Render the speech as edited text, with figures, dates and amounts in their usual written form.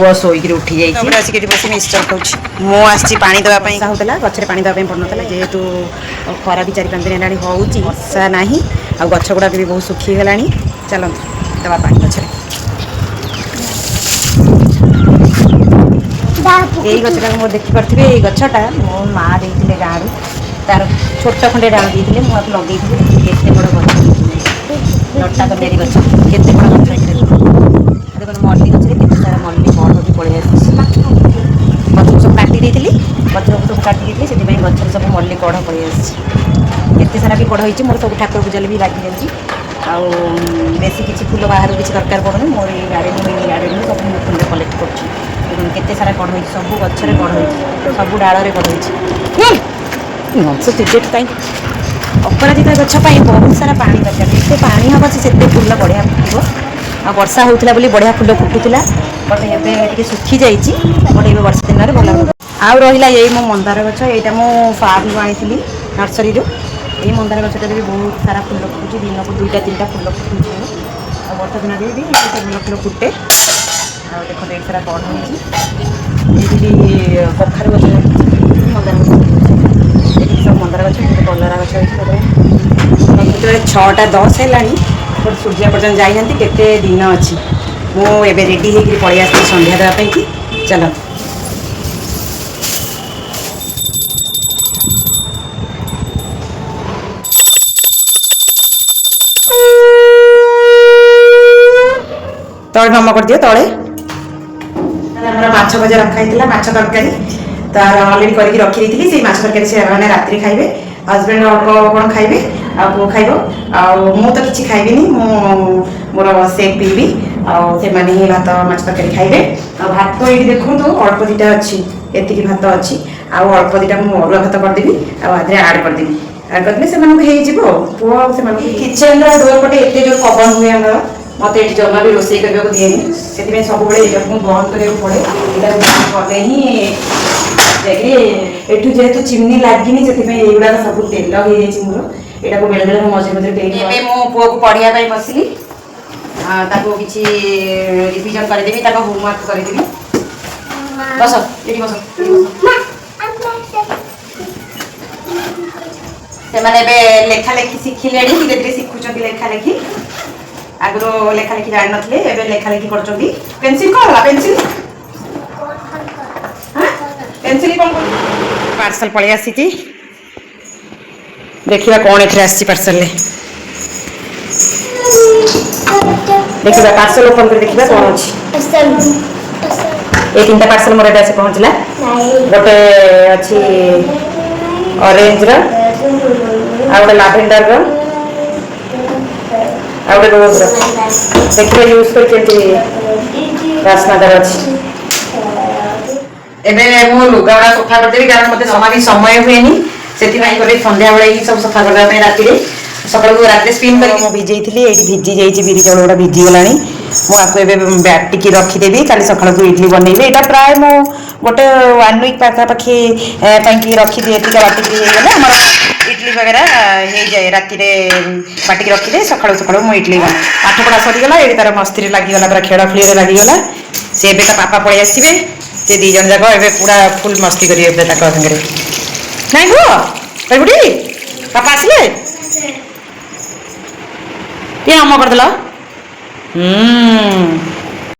पुआ शोक उठी जाइए बस मिक्सचर खाऊँ मुझे पा देवाई होता गचर पा देवाई पड़ना जेहेतु खरा भी 4-5 दिन है वर्षा ना आ गछ गुड़ाक भी बहुत सुखीगला चलते दवा पा गचर यही गचटा मोर देखिपे ये गछटा मो माँ देते गाँव तार छोट खंडे डाल देते मुझे लगे केते बड़ गच लटा कलियारी गच केते बड़ गच देखो मल्ली गचरे के सारा मल्ली बड़ भी पड़े गच सब काटी देती गच सब काटी देती से गचर सब मल्ली कढ़ पड़े आते सारा भी कढ़ हो मोर सब ठाकुर पूजा भी लगी जाऊँ बेसी किसी फूल बाहर किसी दरकार पड़ूनी मोर ये गार्डन सब फूल कलेक्ट करते सारा कढ़ हो सब गचर कढ़ हो सब डाल में कढ़ हो कहीं अपराजिता गछपाई बहुत सारा पानी दरकार जिते पानी हम से फूल बढ़िया फुटो आ वर्षा होता बढ़िया फूल फुटुला बट ये सुखी जाइए बट ये वर्षा दिन में भल आउ रहा यही मो मंदार गछ यहाँ मो फार्म आई नर्सरी यही मंदार गछटा भी बहुत सारा फूल फुटुची दिन को 2-3टा फूल फुटुची आ वर्षा दिन भी फूल फूल फुटे आ देख देख सारा कढ़ हो कखार गछ मंदार गछ सब मंदार गछ कलरा गछ जो 6:10 है सूर्या पर्यटन जाइना केते दिन अच्छी मुझे रेडी होकर पलि आसी संध्या देवाई कि चल तले नम कर दियो तले माछ भजा रखाई माछ तरकारी तार अलरेडी करके रखी दी से माछ तरकारी से मैंने रात्रि खाइबे हजबैंड अल्प कौन खाइबे आ पु खाइब आ तो किसी खाइबी मोर सेक पीबी आने ही भात माछ तरकारी खाइबे आ भात ये देखो अल्प दीटा अच्छी एति भात अच्छी आल्प दीटा मुझे अरुआ भात करदेवी आधे आड करदेवी आड करदे से पुआ से किचेन डोर पटे एत जो पवन हुए मत ये जमा भी रोसे करने को दिए से सब बंद करा पड़े कले ही एठू जेहेतु चिमनी लगिनी से युवा सब तेल हो मोर यहाँ को बेले बेले मझे मझे मो पुआ को पढ़ाई बसली किसी रिविजन करदेवी होमवर्क करदेवी बस ये बस से लेखा लेखी शिखिले धीरे धीरे शिखुं लेखा लेखी आगुरी लेखा लेखी जान ना लेखा लेखी कर पेनसिल कौन है पेनसिल पेनसिल कौन पार्सल पलि आसी देखिए कौन एथरे आसी पार्सल देखिए पार्सल ओपन कर देखिए कौन अच्छी ये 3टा पार्सल मोर आसी पहुँचला गोटे अच्छी ऑरेंज रो गोटे लाभेंडर रो गोटे रोज रो देखिए यूज कर रासनादार अच्छी एबे मो लुगाड़ा सफा करदेवी कारण मत जमा भी समय हुए से सन्ध्या बेले ही सब सफा करने राति सका रात स्पिन कर भिजई थी ये भिजी जाइए बिरी चाउल गुड़ा भिजीगला मुझे बाटिकी रखीदेवी काली सका इडली बनइबे यहाँ प्राय मो गोटे 1 वीक पाखापाखि रखीदिए बाटिकी होगले इडली वगैरह हो जाए राति बाटिकी रखीदे सका सका मुझे इडली बना पाठ पढ़ा सरीगला ये तार मस्ती लगिगला पूरा खेल खेल लगिगला सी पापा पलि आसवे से 2 जन जाक ए पूरा फुल मस्ती करेंगे सागर नहीं गो बुढ़ी पापा आसले किए नम करदेल